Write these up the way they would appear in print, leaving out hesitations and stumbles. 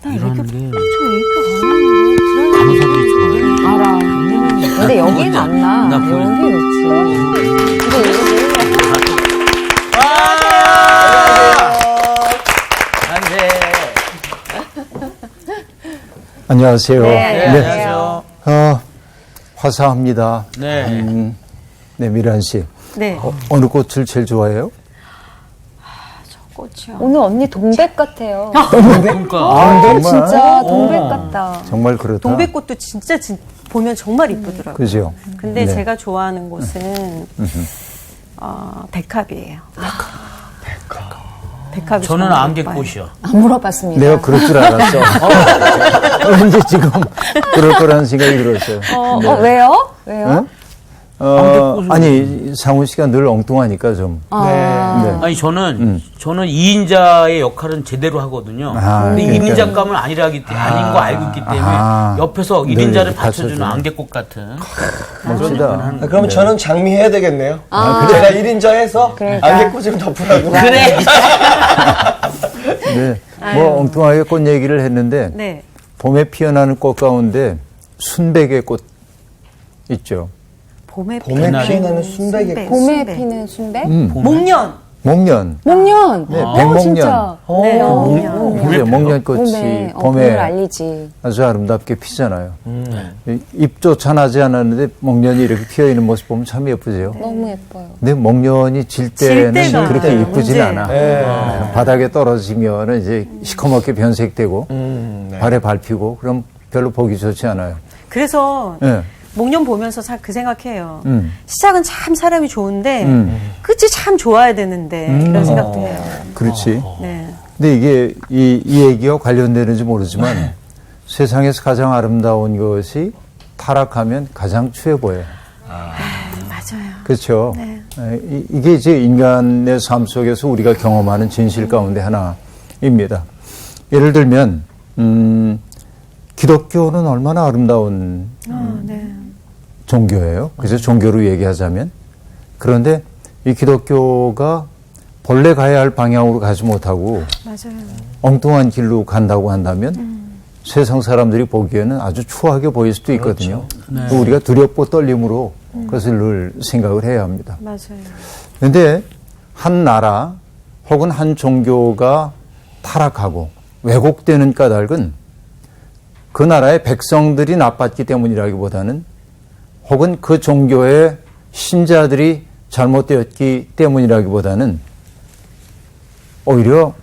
이런 게 저 얘기 안 하는데 간호사들이 좋아해. 알아. 근데 여기는 안 나. 나 여기 놓지. 근데 안녕하세요. 안녕하세요. 네, 안녕하세요. 화사합니다. 네. 네, 미란 씨. 네. 어느 꽃을 제일 좋아해요? 꽃이요. 오늘 언니 동백 같아요. 그러니까. 정말? 진짜 동백 같다. 정말 그렇다. 동백꽃도 진짜 보면 정말 이쁘더라고요. 그죠? 근데 네. 제가 좋아하는 곳은 백합이에요. 백합이 저는 정말 안개꽃이요. 안 물어봤습니다. 내가 그럴 줄 알았어. 왠지 지금 그럴 거라는 생각이 들었어요. 왜요? 왜요? 아니, 상훈 씨가 늘 엉뚱하니까 좀. 네. 아니 저는 2인자의 역할은 제대로 하거든요. 근데 그러니까. 1인자 감은 아닌 거 알고 있기 때문에 옆에서 늘 1인자를 받쳐주는 받쳐주는. 안개꽃 같은 멋지다. 그럼 저는 장미해야 되겠네요. 그래? 제가 1인자 해서 그러니까. 안개꽃 좀 덮으라고. 그래. 네. 뭐 엉뚱하게 꽃 얘기를 했는데 네. 봄에 피어나는 꽃 가운데 순백의 꽃 있죠. 봄에 피어나는 순백의 꽃. 봄에 피는 순백? 목련. 목련. 목련. 네, 진짜. 백목련. 네, 목련. 그죠? 목련꽃이 봄을 알리지. 아주 아름답게 피잖아요. 잎조차 나지 않았는데 목련이 이렇게 피어있는 모습 보면 참 예쁘죠. 너무 예뻐요. 근데 목련이 질 때는 때가 그렇게 맞아요. 이쁘진 문제예요. 않아. 네. 바닥에 떨어지면 이제 시커멓게 변색되고 네. 발에 밟히고 그럼 별로 보기 좋지 않아요. 그래서 네. 목련 보면서 그 생각해요. 음. 시작은 참 사람이 좋은데 끝이 참 좋아야 되는데 이런 생각도 해요. 그렇지. 네. 근데 이게 이 얘기와 관련되는지 모르지만 세상에서 가장 아름다운 것이 타락하면 가장 추해 보여요. 맞아요. 그렇죠. 네. 이게 이제 인간의 삶 속에서 우리가 경험하는 진실 가운데 하나입니다. 예를 들면 기독교는 얼마나 아름다운 네. 종교예요. 그래서 종교로 얘기하자면. 그런데 이 기독교가 본래 가야 할 방향으로 가지 못하고 맞아요. 엉뚱한 길로 간다고 한다면 세상 사람들이 보기에는 아주 추하게 보일 수도 있거든요. 또 우리가 두렵고 떨림으로 그것을 늘 생각을 해야 합니다. 맞아요. 그런데 한 나라 혹은 한 종교가 타락하고 왜곡되는 까닭은 그 나라의 백성들이 나빴기 때문이라기보다는 혹은 그 종교의 신자들이 잘못되었기 때문이라기보다는 오히려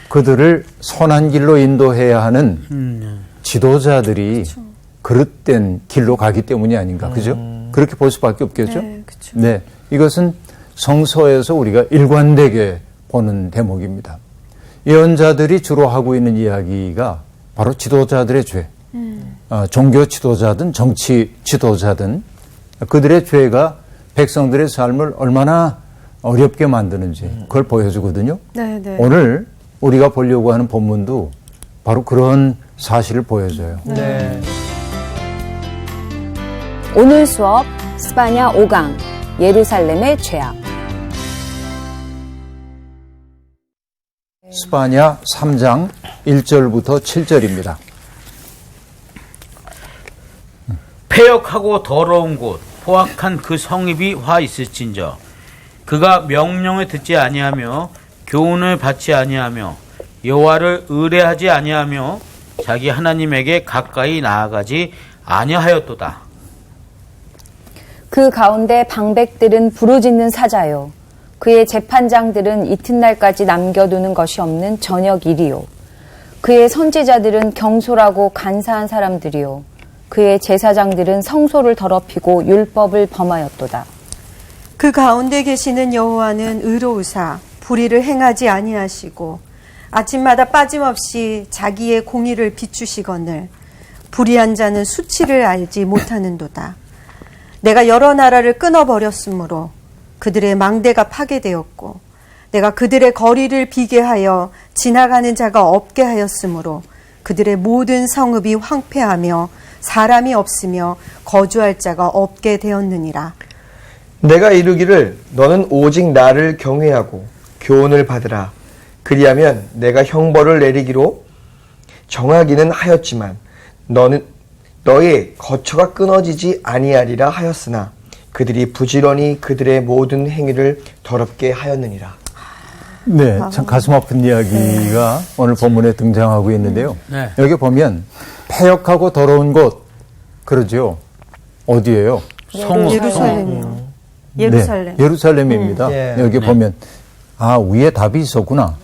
그들을 선한 길로 인도해야 하는 지도자들이 그릇된 길로 가기 때문이 아닌가. 그죠? 그렇게 볼 수밖에 없겠죠? 네, 그렇죠. 네. 이것은 성서에서 우리가 일관되게 보는 대목입니다. 예언자들이 주로 하고 있는 이야기가 바로 지도자들의 죄. 종교 지도자든 정치 지도자든 그들의 죄가 백성들의 삶을 얼마나 어렵게 만드는지 그걸 보여주거든요. 네, 네. 오늘 우리가 보려고 하는 본문도 바로 그런 사실을 보여줘요. 네. 오늘 수업 스파냐 5강 예루살렘의 죄악. 스파냐 3장 1절부터 7절입니다. 폐역하고 더러운 곳 포악한 그 성읍이 화 있을진저 그가 명령을 듣지 아니하며 교훈을 받지 아니하며 여호와를 의뢰하지 아니하며 자기 하나님에게 가까이 나아가지 아니하였도다. 그 가운데 방백들은 부르짖는 사자요. 그의 재판장들은 이튿날까지 남겨두는 것이 없는 저녁 일이요. 그의 선지자들은 경솔하고 간사한 사람들이요. 그의 제사장들은 성소를 더럽히고 율법을 범하였도다. 그 가운데 계시는 여호와는 의로우사 불의를 행하지 아니하시고 아침마다 빠짐없이 자기의 공의를 비추시거늘 불의한 자는 수치를 알지 못하는도다. 내가 여러 나라를 끊어버렸으므로 그들의 망대가 파괴되었고 내가 그들의 거리를 비게 하여 지나가는 자가 없게 하였으므로 그들의 모든 성읍이 황폐하며 사람이 없으며 거주할 자가 없게 되었느니라. 내가 이르기를 너는 오직 나를 경외하고 교훈을 받으라. 그리하면 내가 형벌을 내리기로 정하기는 하였지만 너의 거처가 끊어지지 아니하리라 하였으나 그들이 부지런히 그들의 모든 행위를 더럽게 하였느니라. 네, 참 가슴 아픈 이야기가 오늘 본문에 등장하고 있는데요. 네. 여기 보면 패역하고 더러운 곳, 그러죠. 어디예요? 예루살렘이요. 예루살렘. 네, 예루살렘입니다. 예. 여기 보면 위에 답이 있었구나.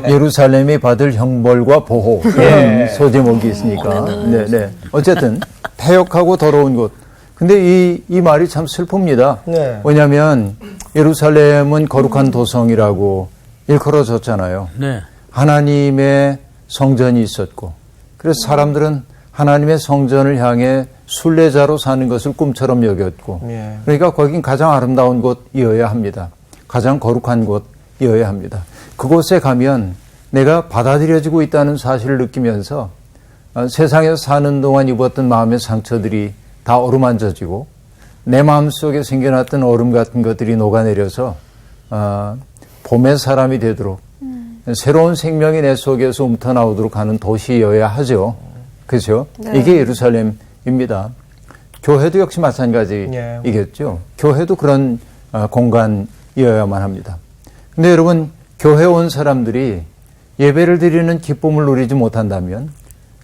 예루살렘이 받을 형벌과 보호 이런 소제목이 있으니까. 네. 어쨌든 패역하고 더러운 곳. 근데 이 말이 참 슬픕니다. 네. 왜냐하면 예루살렘은 거룩한 도성이라고 일컬어졌잖아요. 네. 하나님의 성전이 있었고, 그래서 사람들은 하나님의 성전을 향해 순례자로 사는 것을 꿈처럼 여겼고, 예. 그러니까 거긴 가장 아름다운 곳이어야 합니다. 가장 거룩한 곳이어야 합니다. 그곳에 가면 내가 받아들여지고 있다는 사실을 느끼면서 세상에서 사는 동안 입었던 마음의 상처들이 다 어루만져지고 내 마음속에 생겨났던 얼음 같은 것들이 녹아내려서 봄의 사람이 되도록 새로운 생명이 내 속에서 움터나오도록 하는 도시여야 하죠. 그렇죠? 네. 이게 예루살렘입니다. 교회도 역시 마찬가지이겠죠. 교회도 그런 공간이어야만 합니다. 근데 여러분, 교회 온 사람들이 예배를 드리는 기쁨을 누리지 못한다면,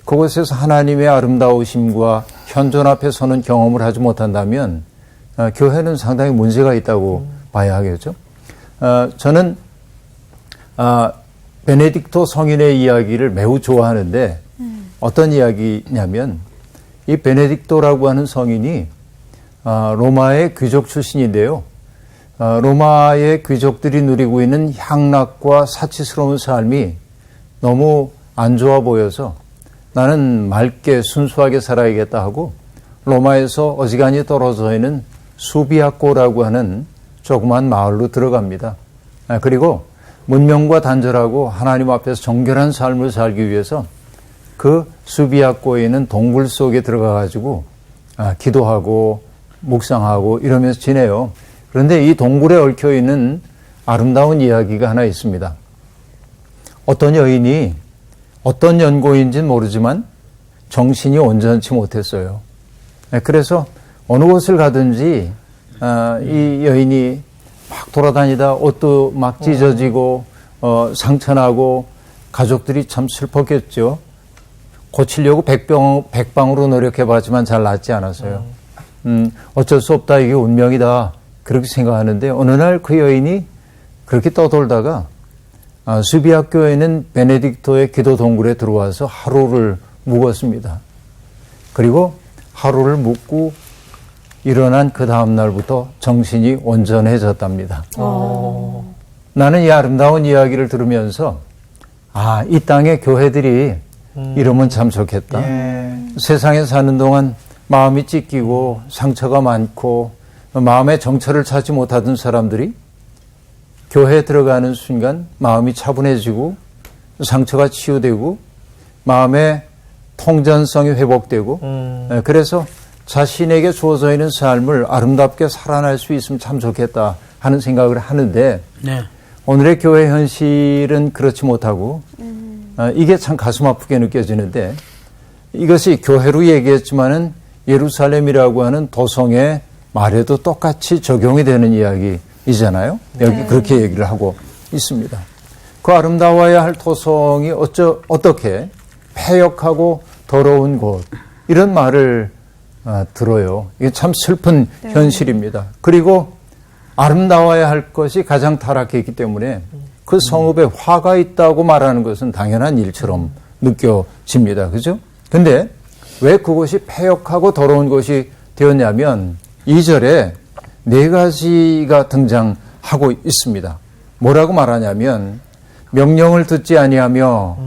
그곳에서 하나님의 아름다우심과 현존 앞에 서는 경험을 하지 못한다면 교회는 상당히 문제가 있다고 봐야 하겠죠. 저는 베네딕토 성인의 이야기를 매우 좋아하는데 어떤 이야기냐면 이 베네딕토라고 하는 성인이 로마의 귀족 출신인데요. 로마의 귀족들이 누리고 있는 향락과 사치스러운 삶이 너무 안 좋아 보여서 나는 맑게 순수하게 살아야겠다 하고 로마에서 어지간히 떨어져 있는 수비아코라고 하는 조그만 마을로 들어갑니다. 그리고 문명과 단절하고 하나님 앞에서 정결한 삶을 살기 위해서 그 수비아코에 있는 동굴 속에 들어가 가지고 기도하고 묵상하고 이러면서 지내요. 그런데 이 동굴에 얽혀 있는 아름다운 이야기가 하나 있습니다. 어떤 여인이 어떤 연고인지는 모르지만 정신이 온전치 못했어요. 그래서 어느 곳을 가든지 이 여인이 막 돌아다니다 옷도 막 찢어지고 상처나고 가족들이 참 슬펐겠죠. 고치려고 백방으로 노력해봤지만 잘 낫지 않았어요. 어쩔 수 없다, 이게 운명이다, 그렇게 생각하는데 어느 날 그 여인이 그렇게 떠돌다가 수비아 교회는 베네딕토의 기도 동굴에 들어와서 하루를 묵었습니다. 그리고 하루를 묵고 일어난 그 다음 날부터 정신이 온전해졌답니다. 나는 이 아름다운 이야기를 들으면서 이 땅의 교회들이 이러면 참 좋겠다. 세상에 사는 동안 마음이 찢기고 상처가 많고 마음의 정처를 찾지 못하던 사람들이 교회에 들어가는 순간 마음이 차분해지고 상처가 치유되고 마음의 통전성이 회복되고 그래서 자신에게 주어져 있는 삶을 아름답게 살아날 수 있으면 참 좋겠다 하는 생각을 하는데 네. 오늘의 교회 현실은 그렇지 못하고 이게 참 가슴 아프게 느껴지는데 이것이 교회로 얘기했지만은 예루살렘이라고 하는 도성의 말에도 똑같이 적용이 되는 이야기이잖아요. 여기 그렇게 얘기를 하고 있습니다. 그 아름다워야 할 도성이 어떻게 패역하고 더러운 곳 이런 말을 들어요. 이게 참 슬픈 현실입니다. 그리고 아름다워야 할 것이 가장 타락했기 때문에 그 성읍에 화가 있다고 말하는 것은 당연한 일처럼 느껴집니다. 그죠? 근데 왜 그곳이 패역하고 더러운 곳이 되었냐면 2절에 4가지가 등장하고 있습니다. 뭐라고 말하냐면 명령을 듣지 아니하며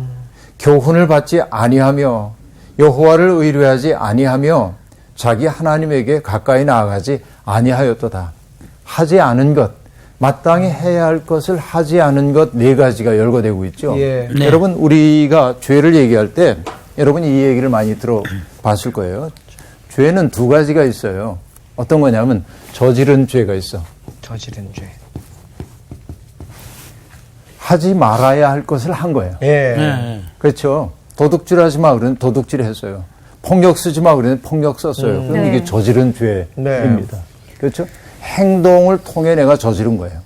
교훈을 받지 아니하며 여호와를 의뢰하지 아니하며 자기 하나님에게 가까이 나아가지 아니하였도다. 하지 않은 것, 마땅히 해야 할 것을 하지 않은 것 4가지가 열거되고 있죠. 예. 네. 여러분, 우리가 죄를 얘기할 때 여러분이 이 얘기를 많이 들어봤을 거예요. 죄는 2가지가 있어요. 어떤 거냐면 저지른 죄가 있어. 저지른 죄. 하지 말아야 할 것을 한 거예요. 예. 네. 그렇죠. 도둑질 하지 마 그러는 도둑질 했어요. 폭력 쓰지 마 그러는 폭력 썼어요. 그럼 네. 이게 저지른 죄입니다. 그렇죠? 행동을 통해 내가 저지른 거예요.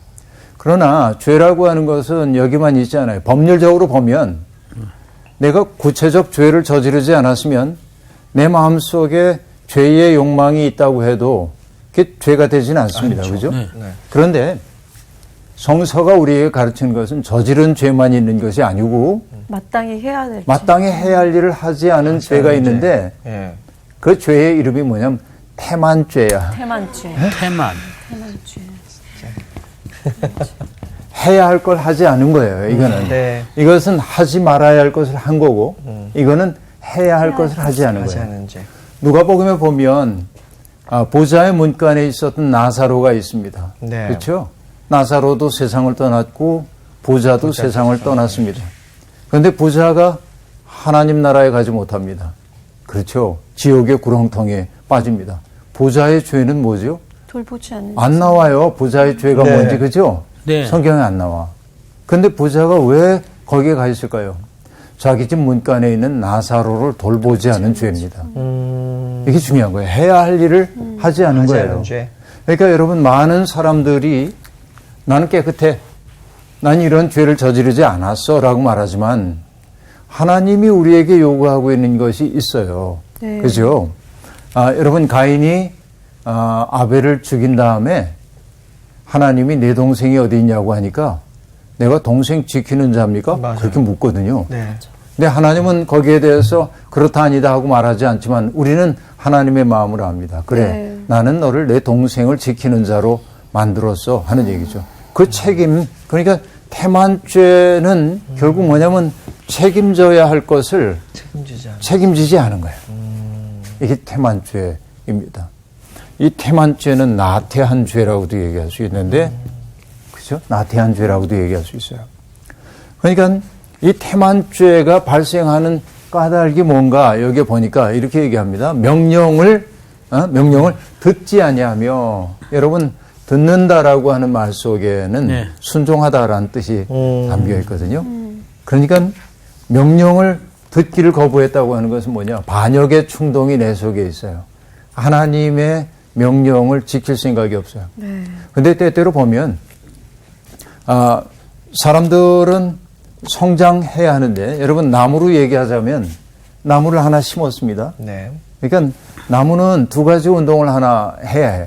그러나 죄라고 하는 것은 여기만 있지 않아요. 법률적으로 보면 내가 구체적 죄를 저지르지 않았으면 내 마음속에 죄의 욕망이 있다고 해도 그게 죄가 되지는 않습니다. 그렇죠? 네. 그런데 성서가 우리에게 가르치는 것은 저지른 죄만 있는 것이 아니고 마땅히 해야 될 마땅히 해야 할 일을 하지 않은 죄가 있는데 예. 그 죄의 이름이 뭐냐면 태만죄야. 태만죄. 태만. 태만죄. 해야 할 걸 하지 않은 거예요. 이거는. 네. 이것은 하지 말아야 할 것을 한 거고 이거는 해야 할 것을 하지 않은 하지 거예요. 않은 죄. 누가복음에 보면 보좌의 문간에 있었던 나사로가 있습니다. 네. 그렇죠? 나사로도 세상을 떠났고 보좌도 세상을 떠났습니다. 그런데 보좌가 하나님 나라에 가지 못합니다. 그렇죠? 지옥의 구렁텅이에 빠집니다. 보좌의 죄는 뭐죠? 돌보지 않는 안 나와요. 보좌의 죄가 네. 뭔지, 그죠? 네. 성경에 안 나와. 근데 보좌가 왜 거기에 가 있을까요? 자기 집 문간에 있는 나사로를 돌보지 않은 죄입니다. 이게 중요한 거예요. 해야 할 일을 하지 않은 하지 거예요. 않은 죄. 그러니까 여러분, 많은 사람들이 나는 깨끗해. 난 이런 죄를 저지르지 않았어. 라고 말하지만 하나님이 우리에게 요구하고 있는 것이 있어요. 네. 그죠? 여러분, 가인이 아벨을 죽인 다음에 하나님이 내 동생이 어디 있냐고 하니까 내가 동생 지키는 자입니까? 맞아요. 그렇게 묻거든요. 네. 근데 하나님은 거기에 대해서 그렇다 아니다 하고 말하지 않지만 우리는 하나님의 마음을 압니다. 그래, 네. 나는 너를 내 동생을 지키는 자로 만들었어 하는 얘기죠. 그 책임, 그러니까 태만죄는 결국 뭐냐면 책임져야 할 것을 책임지지 않은 거예요. 이게 태만죄입니다. 이 태만죄는 나태한 죄라고도 얘기할 수 있는데, 그죠? 나태한 죄라고도 얘기할 수 있어요. 그러니까 이 태만죄가 발생하는 까닭이 뭔가 여기 보니까 이렇게 얘기합니다. 명령을 듣지 아니하며, 여러분 듣는다라고 하는 말 속에는 네. 순종하다라는 뜻이 담겨 있거든요. 그러니까 명령을 듣기를 거부했다고 하는 것은 뭐냐? 반역의 충동이 내 속에 있어요. 하나님의 명령을 지킬 생각이 없어요. 근데 때때로 보면 사람들은 성장해야 하는데, 여러분 나무로 얘기하자면 나무를 하나 심었습니다. 네. 그러니까 나무는 두 가지 운동을 하나 해야 해.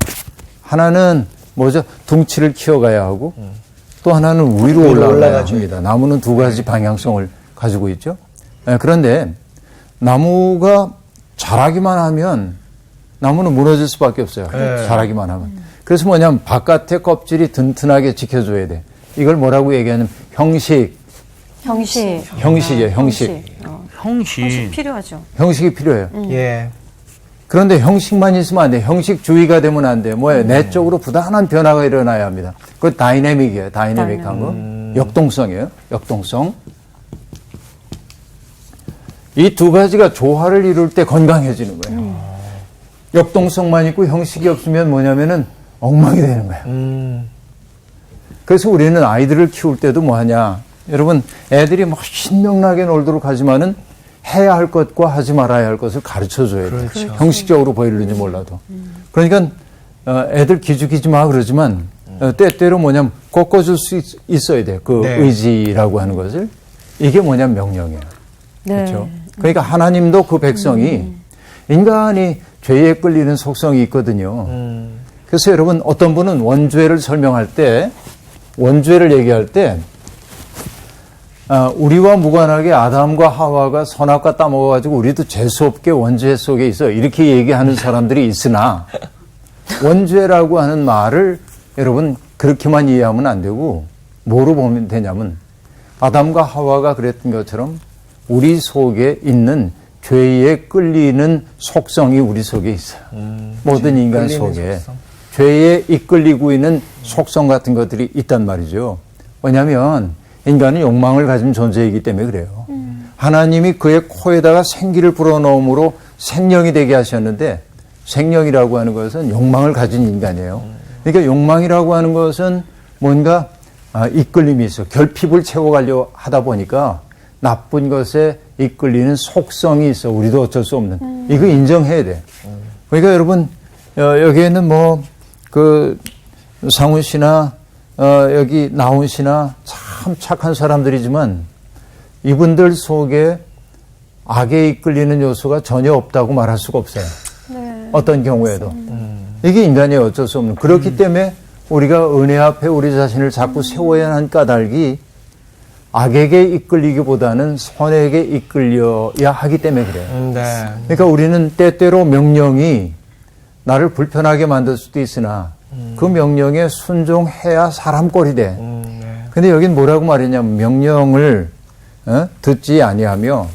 하나는 뭐죠? 둥치를 키워가야 하고 또 하나는 위로 올라가야 올라가죠. 합니다. 나무는 두 가지 방향성을 가지고 있죠. 그런데 나무가 자라기만 하면 나무는 무너질 수밖에 없어요. 네. 자라기만 하면. 그래서 뭐냐면 바깥의 껍질이 든든하게 지켜줘야 돼. 이걸 뭐라고 얘기하냐면 형식이에요. 형식. 형식. 필요하죠. 형식이 필요해요. 예. 그런데 형식만 있으면 안 돼. 형식주의가 되면 안 돼. 뭐예요? 내적으로 부단한 변화가 일어나야 합니다. 그 다이내믹이에요. 다이내믹한 거. 역동성이에요. 역동성. 이 두 가지가 조화를 이룰 때 건강해지는 거예요. 역동성만 있고 형식이 없으면 뭐냐면은 엉망이 되는 거예요. 그래서 우리는 아이들을 키울 때도 뭐 하냐. 여러분, 애들이 막 신명나게 놀도록 하지만은 해야 할 것과 하지 말아야 할 것을 가르쳐 줘야 돼요. 그렇죠. 형식적으로 보이는지 몰라도. 그러니까 애들 기죽이지 마 그러지만 때때로 뭐냐면 꺾어줄 수 있어야 돼요. 그 네. 의지라고 하는 것을. 이게 뭐냐면 명령이에요. 네. 그렇죠? 그러니까 하나님도 그 백성이 인간이 죄에 끌리는 속성이 있거든요. 그래서 여러분, 어떤 분은 원죄를 설명할 때, 원죄를 얘기할 때 우리와 무관하게 아담과 하와가 선악과 따먹어가지고 우리도 재수없게 원죄 속에 있어, 이렇게 얘기하는 사람들이 있으나 원죄라고 하는 말을 여러분 그렇게만 이해하면 안 되고 뭐로 보면 되냐면 아담과 하와가 그랬던 것처럼 우리 속에 있는 죄에 끌리는 속성이 우리 속에 있어요. 모든 인간 속에 속성. 죄에 이끌리고 있는 속성 같은 것들이 있단 말이죠. 왜냐하면 인간은 욕망을 가진 존재이기 때문에 그래요. 하나님이 그의 코에다가 생기를 불어넣음으로 생명이 되게 하셨는데, 생명이라고 하는 것은 욕망을 가진 인간이에요. 그러니까 욕망이라고 하는 것은 뭔가 이끌림이 있어. 결핍을 채워가려 하다 보니까 나쁜 것에 이끌리는 속성이 있어. 우리도 어쩔 수 없는. 이거 인정해야 돼. 그러니까 여러분, 여기에는 뭐, 상훈 씨나, 여기 나훈 씨나 참 착한 사람들이지만 이분들 속에 악에 이끌리는 요소가 전혀 없다고 말할 수가 없어요. 네. 어떤 경우에도. 이게 인간이 어쩔 수 없는. 그렇기 때문에 우리가 은혜 앞에 우리 자신을 자꾸 세워야 하는 까닭이 악에게 이끌리기보다는 선에게 이끌려야 하기 때문에 그래요. 네. 그러니까 우리는 때때로 명령이 나를 불편하게 만들 수도 있으나 그 명령에 순종해야 사람 꼴이 돼. 네. 근데 여긴 뭐라고 말했냐면 명령을 듣지 아니하며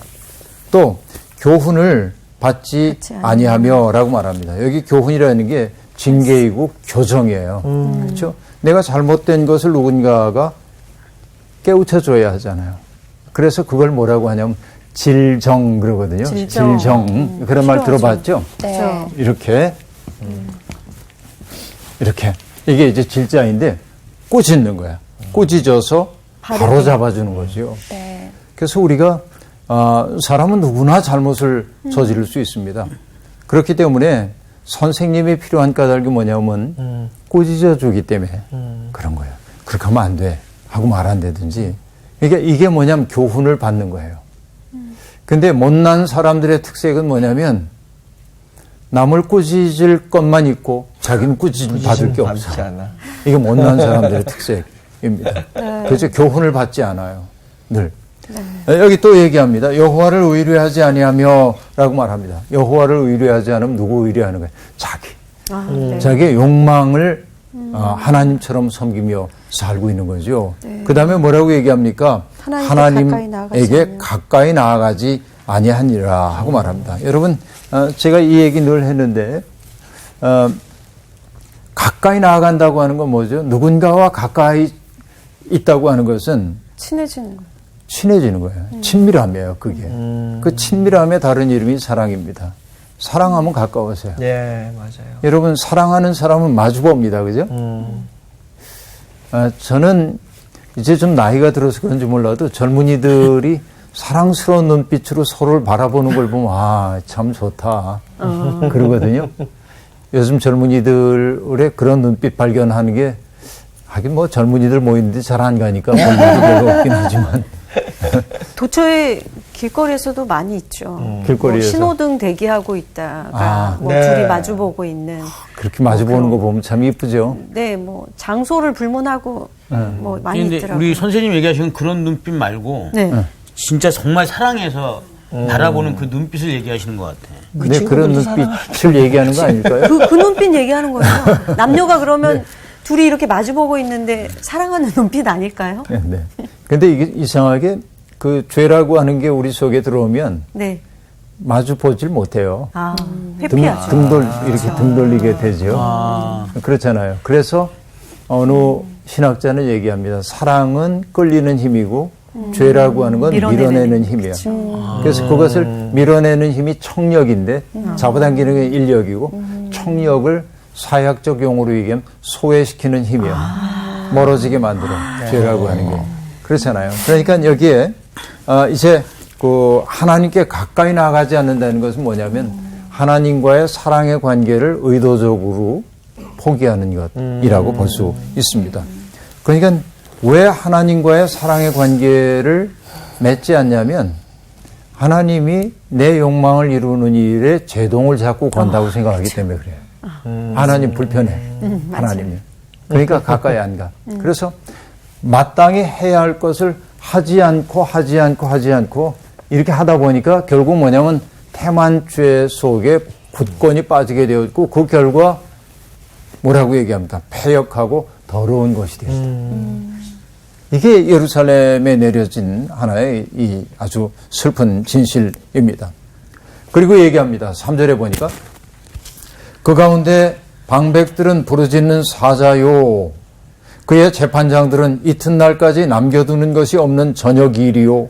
또 교훈을 받지 아니하며라고 말합니다. 여기 교훈이라는 게 징계이고 교정이에요. 그렇죠? 내가 잘못된 것을 누군가가 깨우쳐줘야 하잖아요. 그래서 그걸 뭐라고 하냐면 질정 그러거든요. 질정. 그런 말 들어봤죠? 네. 이렇게 이렇게 이게 이제 질자인데 꾸짖는 거야. 꾸짖어서 바로 잡아주는 거죠. 네. 그래서 우리가 사람은 누구나 잘못을 저지를 수 있습니다. 그렇기 때문에 선생님이 필요한 까닭이 뭐냐면 꾸짖어 주기 때문에 그런 거예요. 그렇게 하면 안 돼 하고 말 안 되든지. 그러니까 이게 뭐냐면 교훈을 받는 거예요. 근데 못난 사람들의 특색은 뭐냐면 남을 꾸짖을 것만 있고 자기는 꾸짖 받을 게 없어. 받지 않아. 이게 못난 사람들의 특색입니다. 그래서 교훈을 받지 않아요. 늘. 여기 또 얘기합니다. 여호와를 의뢰하지 아니하며라고 말합니다. 여호와를 의뢰하지 않으면 누구 의뢰하는 거예요? 자기. 네. 자기의 욕망을 하나님처럼 섬기며 살고 있는 거죠. 그 다음에 뭐라고 얘기합니까? 하나님에게 가까이 나아가지 아니하니라 하고 말합니다. 여러분, 제가 이 얘기 늘 했는데 가까이 나아간다고 하는 건 뭐죠? 누군가와 가까이 있다고 하는 것은 친해지는 거예요. 친해지는 거예요. 친밀함이에요, 그게. 그 친밀함의 다른 이름이 사랑입니다. 사랑하면 가까워져요. 예, 맞아요. 여러분, 사랑하는 사람은 마주봅니다. 그죠? 저는 이제 좀 나이가 들어서 그런지 몰라도 젊은이들이 사랑스러운 눈빛으로 서로를 바라보는 걸 보면 참 좋다. 그러거든요. 요즘 젊은이들의 그런 눈빛 발견하는 게 하긴 뭐 젊은이들 모이는데 잘 안 가니까 볼 일이 별로 없긴 하지만 도처에 길거리에서도 많이 있죠. 길거리에서. 신호등 대기하고 있다가 네. 둘이 마주보고 있는. 그렇게 마주보는 거 보면 참 이쁘죠. 네, 장소를 불문하고 많이 근데 있더라고요. 우리 선생님 얘기하시는 그런 눈빛 말고 네. 진짜 정말 사랑해서 바라보는 그 눈빛을 얘기하시는 것 같아. 근데 그런 눈빛을 얘기하는 거 아닐까요? 그 눈빛 얘기하는 거예요. 남녀가 그러면 둘이 이렇게 마주보고 있는데 사랑하는 눈빛 아닐까요? 네. 근데 이게 이상하게 그 죄라고 하는 게 우리 속에 들어오면 네. 마주 보질 못해요. 회피하죠. 이렇게 등 돌리게 되죠. 그렇잖아요. 그래서 어느 신학자는 얘기합니다. 사랑은 끌리는 힘이고 죄라고 하는 건 밀어내는 힘이야. 그래서 그것을 밀어내는 힘이 청력인데 잡아당기는 게 인력이고 청력을 사약적 용어로 얘기하면 소외시키는 힘이야. 멀어지게 만들어. 죄라고 하는 게. 그렇잖아요. 그러니까 여기에 이제 그 하나님께 가까이 나가지 않는다는 것은 뭐냐면 하나님과의 사랑의 관계를 의도적으로 포기하는 것이라고 볼 수 있습니다. 그러니까 왜 하나님과의 사랑의 관계를 맺지 않냐면 하나님이 내 욕망을 이루는 일에 제동을 자꾸 건다고 생각하기 때문에 그래요. 하나님 불편해. 하나님이. 그러니까 가까이 안 가. 그래서 마땅히 해야 할 것을 하지 않고 이렇게 하다 보니까 결국 뭐냐면 태만죄 속에 굳건히 빠지게 되어 있고 그 결과 뭐라고 얘기합니까? 패역하고 더러운 것이 되었다. 이게 예루살렘에 내려진 하나의 이 아주 슬픈 진실입니다. 그리고 얘기합니다. 3절에 보니까 그 가운데 방백들은 부르짖는 사자요 그의 재판장들은 이튿날까지 남겨두는 것이 없는 저녁일이요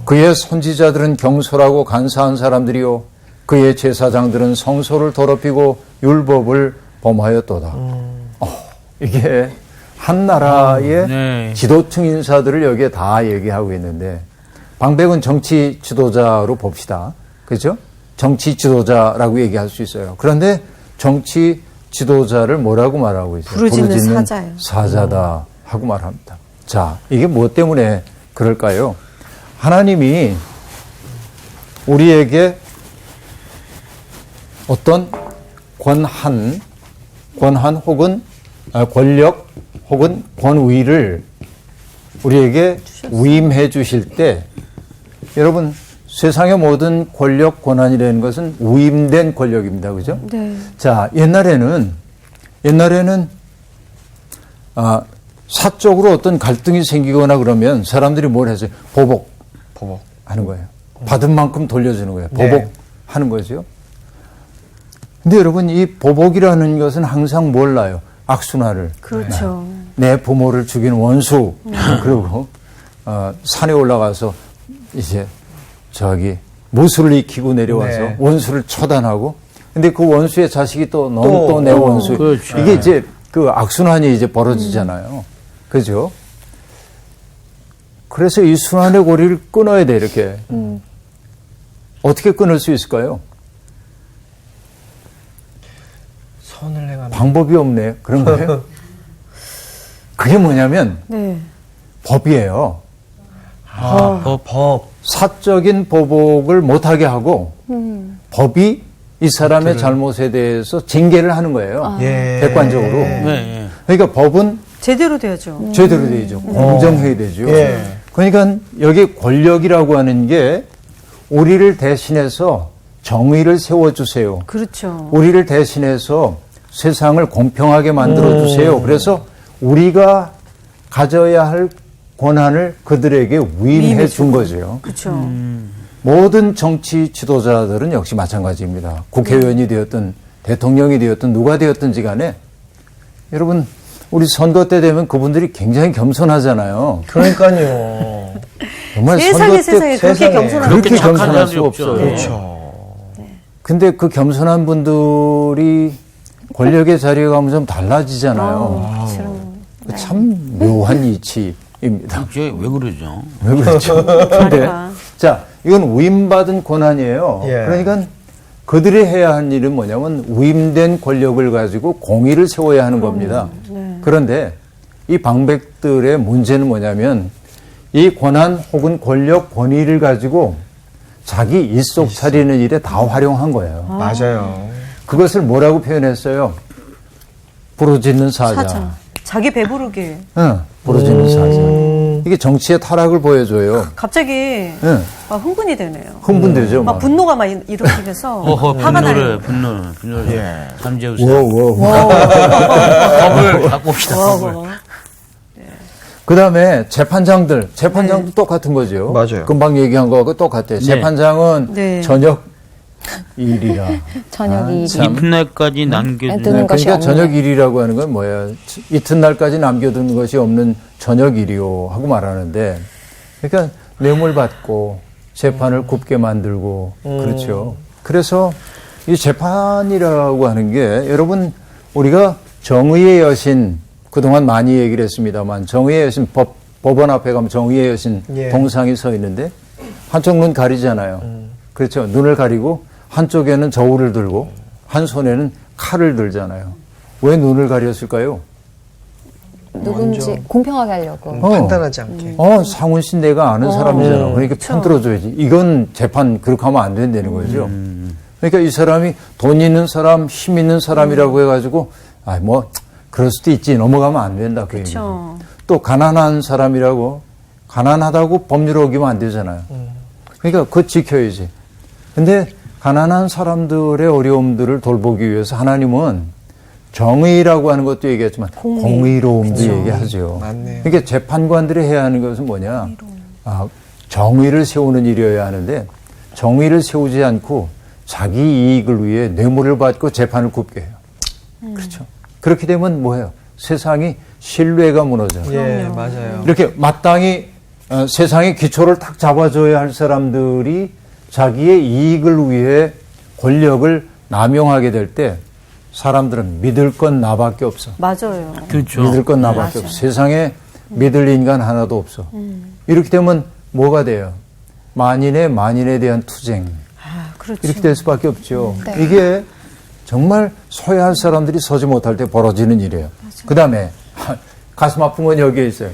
그의 선지자들은 경솔하고 간사한 사람들이요 그의 제사장들은 성소를 더럽히고 율법을 범하였도다. 이게 한 나라의 네. 지도층 인사들을 여기에 다 얘기하고 있는데 방백은 정치 지도자로 봅시다. 그렇죠? 정치 지도자라고 얘기할 수 있어요. 그런데 정치 지도자를 뭐라고 말하고 있어요? 부르짖는 사자예요. 사자다 하고 말합니다. 자, 이게 무엇 때문에 그럴까요? 하나님이 우리에게 어떤 권한 혹은 권력 혹은 권위를 우리에게 위임해 주실 때 여러분 세상의 모든 권력 권한이라는 것은 위임된 권력입니다. 그죠? 네. 자, 옛날에는 사적으로 어떤 갈등이 생기거나 그러면 사람들이 뭘 했어요? 보복 하는 거예요. 받은 만큼 돌려주는 거예요. 보복하는 거죠. 근데 여러분 이 보복이라는 것은 항상 몰라요. 악순환을. 그렇죠. 내 부모를 죽인 원수. 그리고 산에 올라가서 이제 무술을 익히고 내려와서 네. 원수를 처단하고 근데 그 원수의 자식이 또 넌 또 내 원수. 그렇죠. 이게 이제 그 악순환이 이제 벌어지잖아요. 그죠? 그래서 이 순환의 고리를 끊어야 돼, 이렇게. 어떻게 끊을 수 있을까요? 선을 행하면 방법이 없네. 그런 거예요? 그게 뭐냐면 네. 법이에요. 법. 사적인 보복을 못하게 하고 법이 이 사람의 잘못에 대해서 징계를 하는 거예요. 예. 객관적으로. 네. 그러니까 법은 제대로 돼야죠. 제대로 되죠. 공정해야 되죠. 예. 그러니까 여기 권력이라고 하는 게 우리를 대신해서 정의를 세워주세요. 그렇죠. 우리를 대신해서 세상을 공평하게 만들어주세요. 그래서 우리가 가져야 할 권한을 그들에게 위임해 준 거죠. 그렇죠. 모든 정치 지도자들은 역시 마찬가지입니다. 국회의원이 되었든 대통령이 되었든 누가 되었든지 간에 여러분 우리 선거 때 되면 그분들이 굉장히 겸손하잖아요. 그러니까요. 정말 세상에 선거 때 그렇게 세상에. 겸손한 그렇게 그렇게 착한 겸손할 사람이 수 없죠. 없어요. 그렇죠. 근데 그 겸손한 분들이 권력의 자리에 가면 좀 달라지잖아요. 참 묘한 이치입니다. 이게 왜 그러죠? 왜 그렇죠? 근데 자리가. 자, 이건 위임받은 권한이에요. 예. 그러니까 그들이 해야 할 일은 뭐냐면 위임된 권력을 가지고 공의를 세워야 하는 겁니다. 그런데 이 방백들의 문제는 뭐냐면 이 권한 혹은 권력 권위를 가지고 자기 일속 차리는 일에 다 활용한 거예요. 맞아요. 그것을 뭐라고 표현했어요? 부르짖는 사자. 사자. 자기 배부르게. 응, 부르짖는 사자. 이게 정치의 타락을 보여줘요. 갑자기 응, 막 흥분이 되네요. 흥분되죠. 막 분노가 막 일으키면서 화가 나요. 분노를 예. 잠재우세요. 워. 법을 갖고 옵시다. 법을. 그 다음에 재판장도 똑같은 거죠. 맞아요. 금방 얘기한 거하고 똑같아요. 네. 재판장은 네. 저녁 일이라. 저녁 일이 참. 이튿날까지 남겨두는 두는 것이 그러니까 없는. 저녁 일이라고 하는 건 뭐야? 이튿날까지 남겨두는 것이 없는 저녁 일이요 하고 말하는데, 그러니까 뇌물 받고 재판을 굽게 만들고 그렇죠. 그래서 이 재판이라고 하는 게 여러분 우리가 정의의 여신 그동안 많이 얘기를 했습니다만 정의의 여신 법원 앞에 가면 정의의 여신 예. 동상이 서 있는데 한쪽 눈 가리잖아요. 그렇죠. 눈을 가리고 한쪽에는 저울을 들고 한 손에는 칼을 들잖아요. 왜 눈을 가렸을까요? 누군지 공평하게 하려고. 판단하지 않게. 상훈 씨 내가 아는 사람이잖아. 그러니까 편 들어줘야지. 이건 재판 그렇게 하면 안 된다는 거죠. 그러니까 이 사람이 돈 있는 사람, 힘 있는 사람이라고 해가지고 그럴 수도 있지 넘어가면 안 된다. 그 얘기죠. 그렇죠. 또 가난한 사람이라고 가난하다고 법률 어기면 안 되잖아요. 그러니까 그거 지켜야지. 근데 가난한 사람들의 어려움들을 돌보기 위해서 하나님은 정의라고 하는 것도 얘기했지만 공의로움도 얘기하죠. 맞네요. 그러니까 재판관들이 해야 하는 것은 뭐냐? 정의를 세우는 일이어야 하는데 정의를 세우지 않고 자기 이익을 위해 뇌물을 받고 재판을 굽게 해요. 그렇죠. 그렇게 되면 뭐예요? 세상이 신뢰가 무너져요. 예, 맞아요. 이렇게 마땅히 세상의 기초를 탁 잡아줘야 할 사람들이 자기의 이익을 위해 권력을 남용하게 될 때 사람들은 믿을 건 나밖에 없어. 맞아요. 그렇죠. 믿을 건 나밖에 없어. 세상에 믿을 인간 하나도 없어. 이렇게 되면 뭐가 돼요? 만인의 만인에 대한 투쟁. 그렇죠. 이렇게 될 수밖에 없죠. 네. 이게 정말 서야 할 사람들이 서지 못할 때 벌어지는 일이에요. 그 다음에 가슴 아픈 건 여기에 있어요.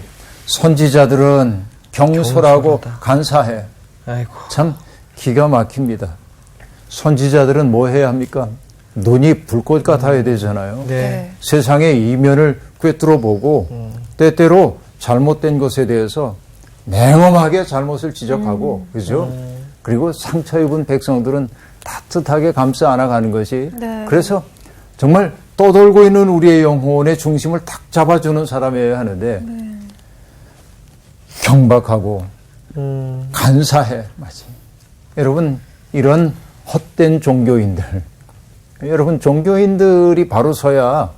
선지자들은 경솔하고 간사해. 아이고. 참 기가 막힙니다. 선지자들은 뭐 해야 합니까? 눈이 불꽃 같아야 되잖아요. 네. 세상의 이면을 꿰뚫어 보고 때때로 잘못된 것에 대해서 냉엄하게 잘못을 지적하고 그죠? 그리고 상처 입은 백성들은 따뜻하게 감싸 안아가는 것이 네. 그래서 정말 떠돌고 있는 우리의 영혼의 중심을 탁 잡아주는 사람이어야 하는데 경박하고 간사해. 맞지? 여러분 이런 헛된 종교인들 여러분 종교인들이 바로 서야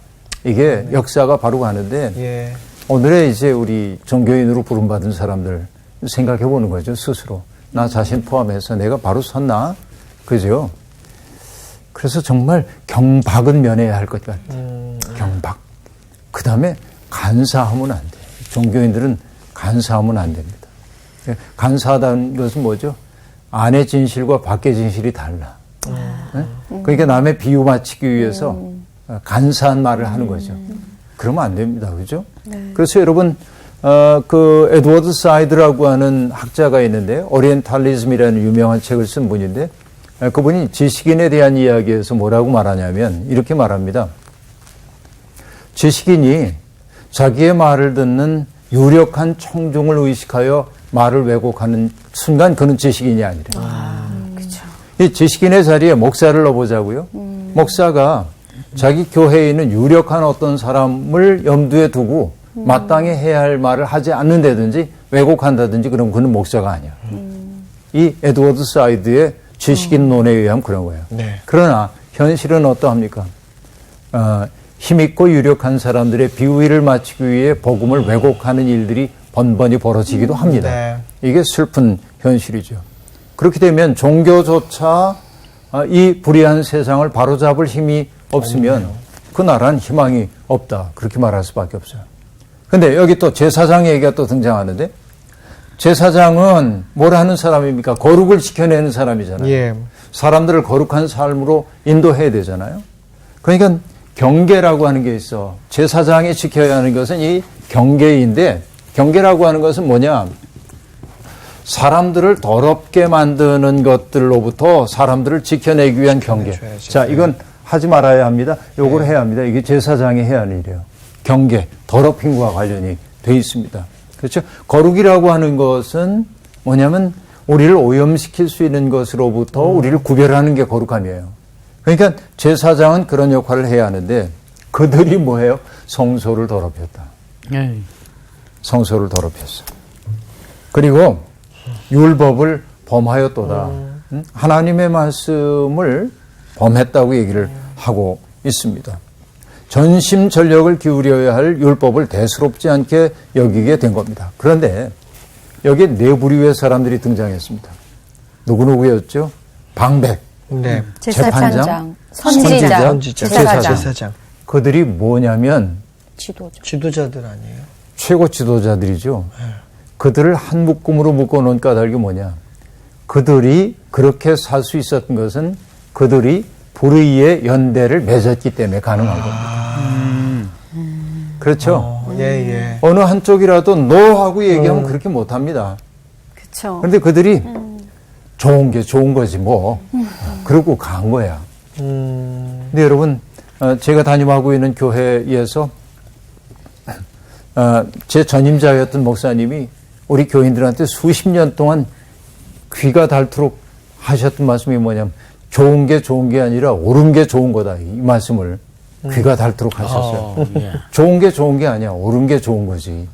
이게 역사가 바로 가는데 예. 오늘의 이제 우리 종교인으로 부름받은 사람들 생각해 보는 거죠. 스스로. 나 자신 포함해서 내가 바로 섰나? 그죠? 그래서 정말 경박은 면해야 할 것 같아요. 경박. 그 다음에 간사하면 안 돼요. 종교인들은 간사하면 안 됩니다. 간사하다는 것은 뭐죠? 안의 진실과 밖의 진실이 달라. 네? 그러니까 남의 비유 맞추기 위해서 간사한 말을 하는 거죠. 그러면 안 됩니다. 그죠? 그래서 여러분, 그 에드워드 사이드라고 하는 학자가 있는데 오리엔탈리즘이라는 유명한 책을 쓴 분인데 그분이 지식인에 대한 이야기에서 뭐라고 말하냐면 이렇게 말합니다. 지식인이 자기의 말을 듣는 유력한 청중을 의식하여 말을 왜곡하는 순간 그는 지식인이 아니라. 그렇죠. 이 지식인의 자리에 목사를 넣어보자고요. 목사가 자기 교회에 있는 유력한 어떤 사람을 염두에 두고 마땅히 해야 할 말을 하지 않는다든지 왜곡한다든지 그럼 그는 목사가 아니야. 이 에드워드 사이드의 지식인론에 의하면 그런 거예요. 네. 그러나 현실은 어떠합니까? 힘있고 유력한 사람들의 비위를 맞추기 위해 복음을 왜곡하는 일들이 번번이 벌어지기도 합니다. 네. 이게 슬픈 현실이죠. 그렇게 되면 종교조차 이 불의한 세상을 바로잡을 힘이 없으면 그 나라는 희망이 없다. 그렇게 말할 수밖에 없어요. 근데 여기 또 제사장 얘기가 또 등장하는데 제사장은 뭘 하는 사람입니까? 거룩을 지켜내는 사람이잖아요. 예. 사람들을 거룩한 삶으로 인도해야 되잖아요. 그러니까 경계라고 하는 게 있어. 제사장이 지켜야 하는 것은 이 경계인데 경계라고 하는 것은 뭐냐? 사람들을 더럽게 만드는 것들로부터 사람들을 지켜내기 위한 경계. 지켜내줘야지. 자, 이건 하지 말아야 합니다. 요걸 해야 합니다. 이게 제사장이 해야 하는 일이에요. 경계, 더럽힘과 관련이 돼 있습니다. 그렇죠? 거룩이라고 하는 것은 뭐냐면 우리를 오염시킬 수 있는 것으로부터 우리를 구별하는 게 거룩함이에요. 그러니까 제사장은 그런 역할을 해야 하는데 그들이 뭐예요? 성소를 더럽혔다. 예. 성소를 더럽혔어. 그리고 율법을 범하였도다. 하나님의 말씀을 범했다고 얘기를 하고 있습니다. 전심전력을 기울여야 할 율법을 대수롭지 않게 여기게 된 겁니다. 그런데 여기에 네 부류의 사람들이 등장했습니다. 누구누구였죠? 방백, 네. 재판장, 선지자, 선지자, 제사장. 제사장. 그들이 뭐냐면 지도자. 지도자들 아니에요? 최고 지도자들이죠. 그들을 한 묶음으로 묶어놓은 까닭이 뭐냐. 그들이 그렇게 살 수 있었던 것은 그들이 불의의 연대를 맺었기 때문에 가능한 겁니다. 그렇죠. 예, 예. 어느 한쪽이라도 노하고 얘기하면 그렇게 못합니다. 그렇죠. 그런데 그들이 좋은 게 좋은 거지 뭐. 그러고 간 거야. 근데 여러분 제가 담임하고 있는 교회에서 제 전임자였던 목사님이 우리 교인들한테 수십 년 동안 귀가 닳도록 하셨던 말씀이 뭐냐면 좋은 게 좋은 게 아니라 옳은 게 좋은 거다. 이 말씀을 귀가 닳도록 하셨어요. 예. 좋은 게 좋은 게 아니야. 옳은 게 좋은 거지.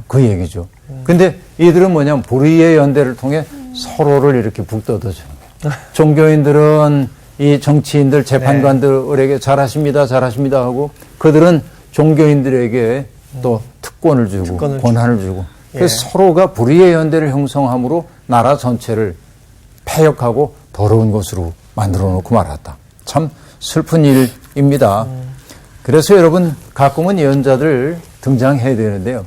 그 얘기죠. 근데 이들은 뭐냐면 불의의 연대를 통해 서로를 이렇게 북돋아주는 거예요. 종교인들은 이 정치인들, 재판관들에게 잘하십니다, 잘하십니다 하고 그들은 종교인들에게 또 특권을 주고 권한을 주고 그래서 서로가 불의의 연대를 형성함으로 나라 전체를 폐역하고 더러운 것으로 만들어 놓고 말았다. 참 슬픈 일입니다. 그래서 여러분 가끔은 예언자들 등장해야 되는데요.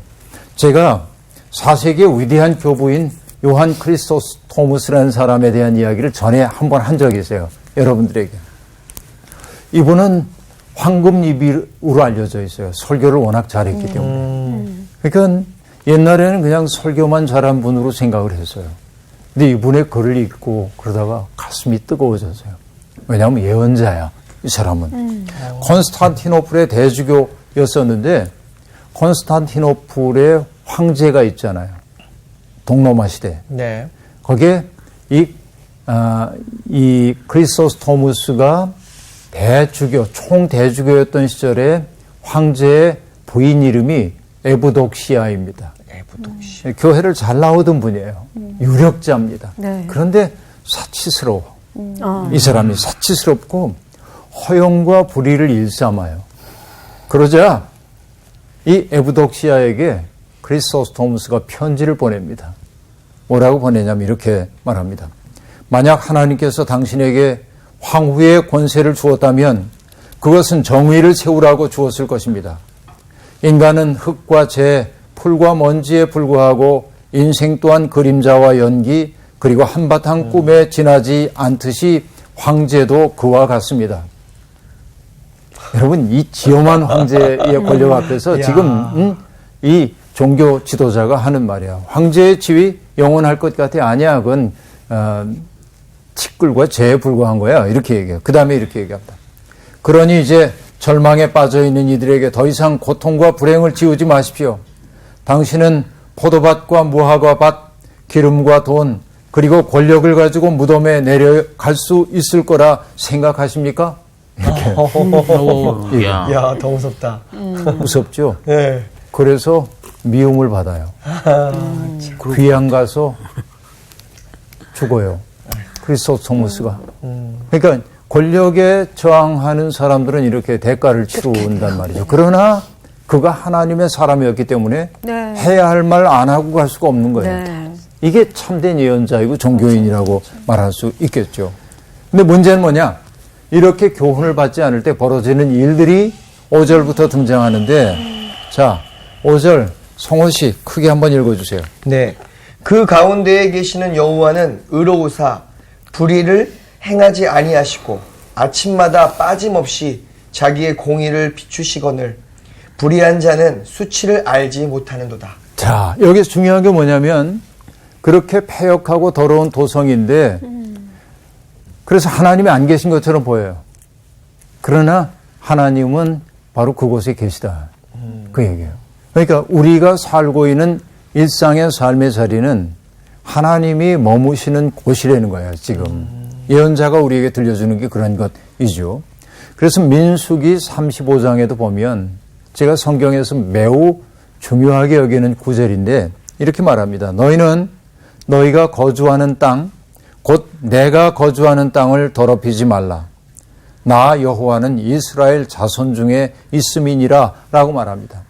제가 4세기의 위대한 교부인 요한 크리소스토무스라는 사람에 대한 이야기를 전에 한 번 한 적이 있어요. 여러분들에게. 이분은 황금이비로 알려져 있어요. 설교를 워낙 잘했기 때문에. 그러니까 옛날에는 그냥 설교만 잘한 분으로 생각을 했어요. 근데 이분의 글을 읽고 그러다가 가슴이 뜨거워졌어요. 왜냐하면 예언자야, 이 사람은. 콘스탄티노플의 대주교였었는데 콘스탄티노플의 황제가 있잖아요. 동로마 시대. 네. 거기에 이 크리소스토무스가 총대주교였던 시절에 황제의 부인 이름이 에브독시아입니다. 에브독시아. 교회를 잘 나오던 분이에요. 유력자입니다. 네. 그런데 사치스러워. 이 사람이 사치스럽고 허영과 불의를 일삼아요. 그러자 이 에브독시아에게 크리소스토무스가 편지를 보냅니다. 뭐라고 보내냐면 이렇게 말합니다. 만약 하나님께서 당신에게 황후의 권세를 주었다면 그것은 정의를 세우라고 주었을 것입니다. 인간은 흙과 재, 풀과 먼지에 불과하고 인생 또한 그림자와 연기 그리고 한바탕 꿈에 지나지 않듯이 황제도 그와 같습니다. 여러분 이 지엄한 황제의 권력 앞에서 지금 이 종교 지도자가 하는 말이야. 황제의 지위 영원할 것 같아. 아니야. 그건 티끌과 재에 불과한 거야. 이렇게 얘기해요. 그 다음에 이렇게 얘기합니다. 그러니 이제 절망에 빠져있는 이들에게 더 이상 고통과 불행을 지우지 마십시오. 당신은 포도밭과 무화과밭, 기름과 돈, 그리고 권력을 가지고 무덤에 내려갈 수 있을 거라 생각하십니까? 이렇게. 야, 더 무섭다. 무섭죠? 네. 그래서 미움을 받아요. 귀양 가서 죽어요. 크리소스토무스가. 그러니까 권력에 저항하는 사람들은 이렇게 대가를 치른단 말이죠. 그러나 그가 하나님의 사람이었기 때문에 네. 해야 할 말 안 하고 갈 수가 없는 거예요. 네. 이게 참된 예언자이고 종교인이라고 말할 수 있겠죠. 근데 문제는 뭐냐? 이렇게 교훈을 받지 않을 때 벌어지는 일들이 5절부터 등장하는데 자, 5절 성호 씨 크게 한번 읽어주세요. 네. 그 가운데에 계시는 여호와는 의로우사 불의를 행하지 아니하시고 아침마다 빠짐없이 자기의 공의를 비추시거늘 불의한 자는 수치를 알지 못하는도다. 자, 여기서 중요한 게 뭐냐면 그렇게 패역하고 더러운 도성인데 그래서 하나님이 안 계신 것처럼 보여요. 그러나 하나님은 바로 그곳에 계시다. 그 얘기예요. 그러니까 우리가 살고 있는 일상의 삶의 자리는 하나님이 머무시는 곳이라는 거예요. 지금 예언자가 우리에게 들려주는 게 그런 것이죠. 그래서 민수기 35장에도 보면 제가 성경에서 매우 중요하게 여기는 구절인데 이렇게 말합니다. 너희는 너희가 거주하는 땅, 곧 내가 거주하는 땅을 더럽히지 말라. 나 여호와는 이스라엘 자손 중에 있음이니라 라고 말합니다.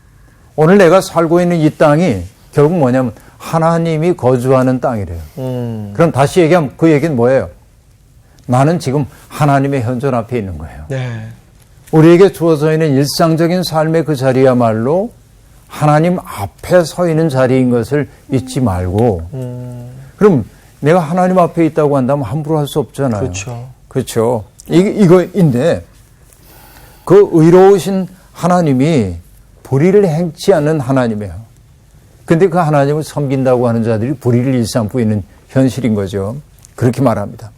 오늘 내가 살고 있는 이 땅이 결국 뭐냐면 하나님이 거주하는 땅이래요. 그럼 다시 얘기하면 그 얘기는 뭐예요? 나는 지금 하나님의 현존 앞에 있는 거예요. 네. 우리에게 주어져 있는 일상적인 삶의 그 자리야말로 하나님 앞에 서 있는 자리인 것을 잊지 말고 그럼 내가 하나님 앞에 있다고 한다면 함부로 할 수 없잖아요. 그렇죠. 그렇죠. 이거인데 그 의로우신 하나님이 불의를 행치 않는 하나님이에요. 근데 그 하나님을 섬긴다고 하는 자들이 불의를 일삼고 있는 현실인 거죠. 그렇게 말합니다.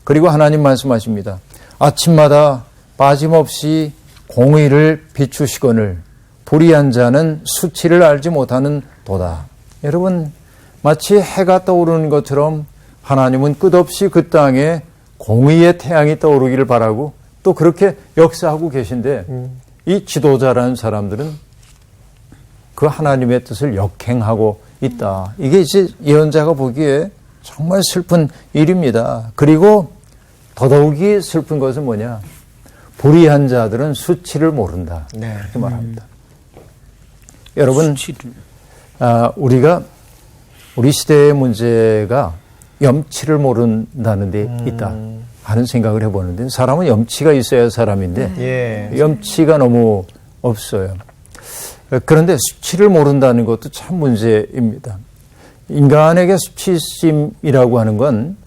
그리고 하나님 말씀하십니다. 아침마다 빠짐없이 공의를 비추시거늘 불의한 자는 수치를 알지 못하는 도다. 여러분 마치 해가 떠오르는 것처럼 하나님은 끝없이 그 땅에 공의의 태양이 떠오르기를 바라고 또 그렇게 역사하고 계신데 이 지도자라는 사람들은 그 하나님의 뜻을 역행하고 있다. 이게 이제 예언자가 보기에 정말 슬픈 일입니다. 그리고 더더욱이 슬픈 것은 뭐냐? 불의한 자들은 수치를 모른다. 네. 이렇게 말합니다. 여러분, 우리가 우리 시대의 문제가 염치를 모른다는 데 있다 하는 생각을 해보는데 사람은 염치가 있어야 사람인데 예. 염치가 너무 없어요. 그런데 수치를 모른다는 것도 참 문제입니다. 인간에게 수치심이라고 하는 건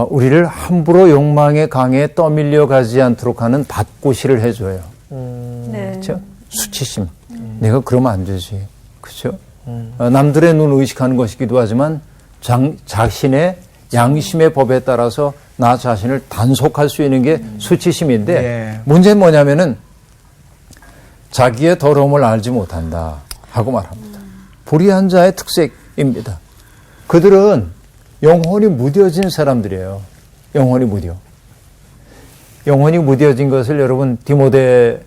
우리를 함부로 욕망의 강에 떠밀려 가지 않도록 하는 밭고시를 해줘요. 네. 그렇죠? 수치심. 내가 그러면 안 되지. 그렇죠? 남들의 눈을 의식하는 것이기도 하지만 자신의 양심의 법에 따라서 나 자신을 단속할 수 있는 게 수치심인데 네. 문제는 뭐냐면은 자기의 더러움을 알지 못한다 하고 말합니다. 불의한 자의 특색입니다. 그들은 영혼이 무뎌진 사람들이에요. 영혼이 무뎌. 영혼이 무뎌진 것을 여러분 디모데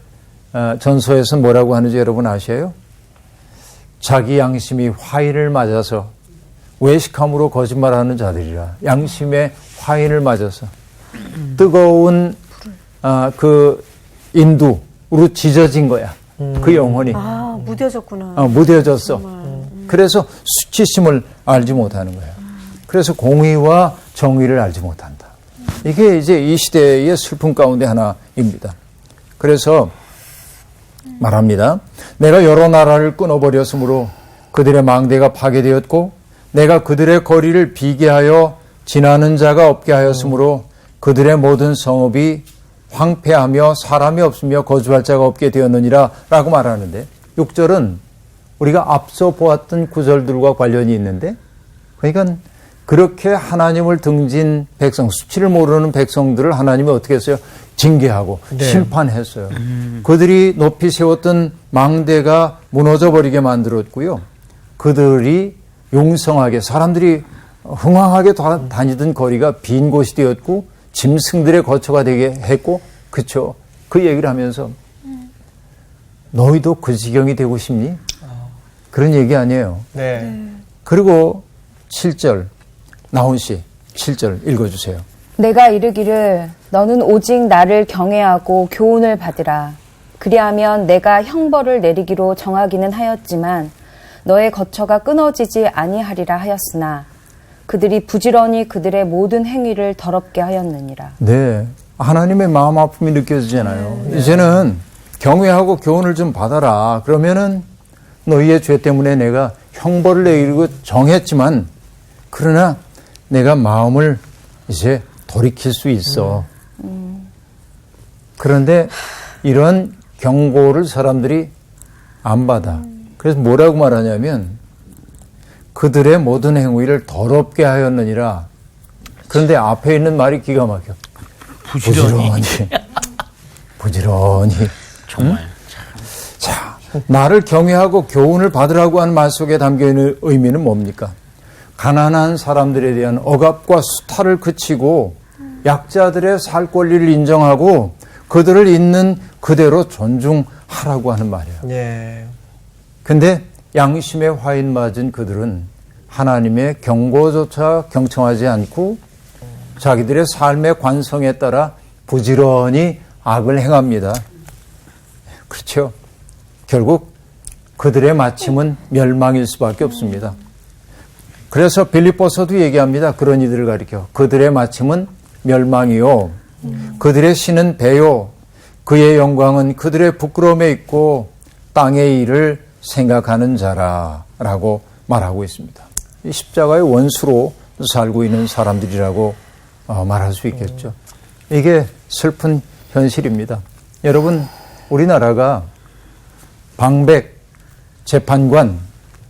전서에서 뭐라고 하는지 여러분 아셔요? 자기 양심이 화인을 맞아서 외식함으로 거짓말하는 자들이라. 양심의 화인을 맞아서 뜨거운 그 인두로 지져진 거야. 그 영혼이. 아, 무뎌졌구나. 무뎌졌어. 그래서 수치심을 알지 못하는 거예요. 그래서 공의와 정의를 알지 못한다. 이게 이제 이 시대의 슬픔 가운데 하나입니다. 그래서 말합니다. 내가 여러 나라를 끊어버렸으므로 그들의 망대가 파괴되었고 내가 그들의 거리를 비게 하여 지나는 자가 없게 하였으므로 그들의 모든 성읍이 황폐하며 사람이 없으며 거주할 자가 없게 되었느니라 라고 말하는데 6절은 우리가 앞서 보았던 구절들과 관련이 있는데 그러니까 그렇게 하나님을 등진 백성, 수치를 모르는 백성들을 하나님이 어떻게 했어요? 징계하고 네. 심판했어요. 그들이 높이 세웠던 망대가 무너져 버리게 만들었고요. 그들이 용성하게 사람들이 흥황하게 다니던 거리가 빈 곳이 되었고 짐승들의 거처가 되게 했고 그렇죠. 그 얘기를 하면서 너희도 그 지경이 되고 싶니? 그런 얘기 아니에요. 네. 그리고 7절 나훈 씨 7절 읽어주세요. 내가 이르기를 너는 오직 나를 경외하고 교훈을 받으라. 그리하면 내가 형벌을 내리기로 정하기는 하였지만 너의 거처가 끊어지지 아니하리라 하였으나 그들이 부지런히 그들의 모든 행위를 더럽게 하였느니라. 네, 하나님의 마음 아픔이 느껴지잖아요. 이제는 경외하고 교훈을 좀 받아라. 그러면은 너희의 죄 때문에 내가 형벌을 내리고 정했지만 그러나 내가 마음을 이제 돌이킬 수 있어. 그런데 이런 경고를 사람들이 안 받아. 그래서 뭐라고 말하냐면 그들의 모든 행위를 더럽게 하였느니라. 그런데 앞에 있는 말이 기가 막혀. 부지런히. 정말. 자, 나를 경외하고 교훈을 받으라고 하는 말 속에 담겨있는 의미는 뭡니까? 가난한 사람들에 대한 억압과 수탈을 그치고 약자들의 살 권리를 인정하고 그들을 있는 그대로 존중하라고 하는 말이에요. 네. 근데 양심에 화인 맞은 그들은 하나님의 경고조차 경청하지 않고 자기들의 삶의 관성에 따라 부지런히 악을 행합니다. 그렇죠. 결국 그들의 마침은 멸망일 수밖에 없습니다. 그래서 빌립보서도 얘기합니다. 그런 이들을 가리켜. 그들의 마침은 멸망이요. 그들의 신은 배요. 그의 영광은 그들의 부끄러움에 있고 땅의 일을 생각하는 자라라고 말하고 있습니다. 이 십자가의 원수로 살고 있는 사람들이라고 말할 수 있겠죠. 이게 슬픈 현실입니다. 여러분, 우리나라가 방백, 재판관,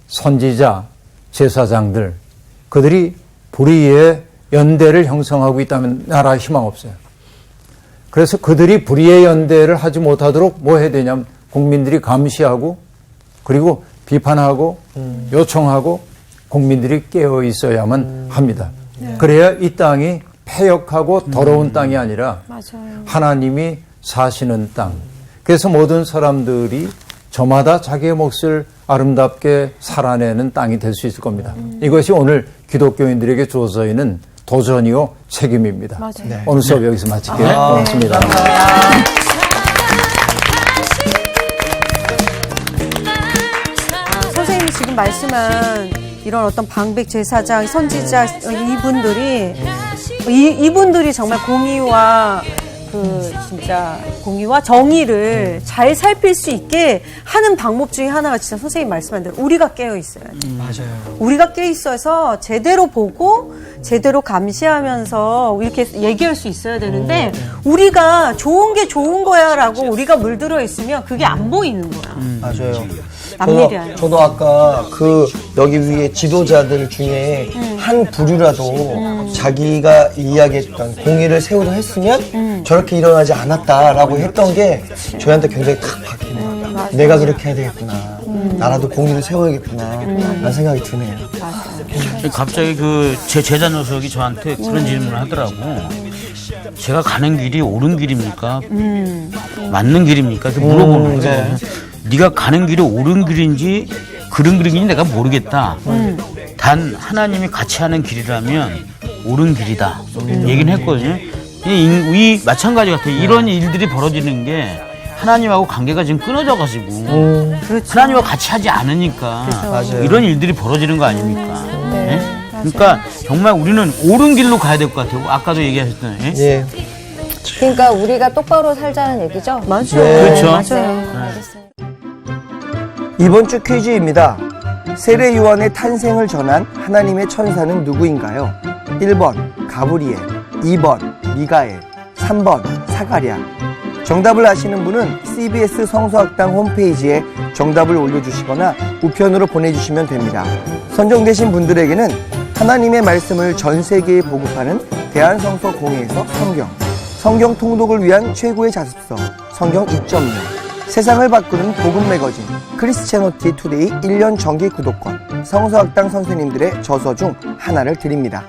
선지자, 제사장들 그들이 불의의 연대를 형성하고 있다면 나라에 희망 없어요. 그래서 그들이 불의의 연대를 하지 못하도록 뭐 해야 되냐면 국민들이 감시하고 그리고 비판하고 요청하고 국민들이 깨어 있어야만 합니다. 그래야 이 땅이 패역하고 더러운 땅이 아니라 맞아요. 하나님이 사시는 땅. 그래서 모든 사람들이 저마다 자기의 몫을 아름답게 살아내는 땅이 될 수 있을 겁니다. 이것이 오늘 기독교인들에게 주어져 있는 도전이요 책임입니다. 맞아요. 네. 오늘 수업 여기서 마칠게요. 고맙습니다. 선생님이 지금 말씀한 이런 어떤 방백 제사장, 선지자 이분들이 정말 공의와 그 진짜 공의와 정의를 잘 살필 수 있게 하는 방법 중에 하나가 진짜 선생님 말씀한 대로 우리가 깨어 있어야 돼. 맞아요. 우리가 깨어 있어서 제대로 보고 제대로 감시하면서 이렇게 얘기할 수 있어야 되는데 우리가 좋은 게 좋은 거야라고 우리가 물들어 있으면 그게 안 보이는 거야. 맞아요. 남일이 아니야. 저도 아까 그 여기 위에 지도자들 중에 한 부류라도 자기가 이야기했던 공의를 세우려 했으면 저렇게 일어나지 않았다라고 했던 게 저희한테 굉장히 탁 박히네요. 내가 그렇게 해야 되겠구나. 나라도 공의를 세워야겠구나. 라는 생각이 드네요. 갑자기 그 제 제자 녀석이 저한테 그런 질문을 하더라고. 제가 가는 길이 옳은 길입니까? 맞는 길입니까? 이렇게 물어보는 거예요. 네. 네가 가는 길이 옳은 길인지 그런 길인지 내가 모르겠다. 단 하나님이 같이 하는 길이라면 옳은 길이다. 얘기는 했거든요. 이 마찬가지 같아요. 이런 일들이 벌어지는 게 하나님하고 관계가 지금 끊어져가지고 하나님과 같이 하지 않으니까 맞아요. 이런 일들이 벌어지는 거 아닙니까? 예? 그러니까 정말 우리는 옳은 길로 가야 될 것 같아요. 아까도 얘기하셨던. 예? 예. 그러니까 우리가 똑바로 살자는 얘기죠? 맞아요. 그렇죠. 맞아요. 알겠어요. 이번 주 퀴즈입니다. 세례 요한의 탄생을 전한 하나님의 천사는 누구인가요? 1번 가브리엘, 2번 미가엘, 3번 사가랴. 정답을 아시는 분은 CBS 성서학당 홈페이지에 정답을 올려주시거나 우편으로 보내주시면 됩니다. 선정되신 분들에게는 하나님의 말씀을 전 세계에 보급하는 대한성서공회에서 성경 통독을 위한 최고의 자습서 성경 2.0, 세상을 바꾸는 복음 매거진 크리스채너티 투데이 1년 정기 구독권, 성서학당 선생님들의 저서 중 하나를 드립니다.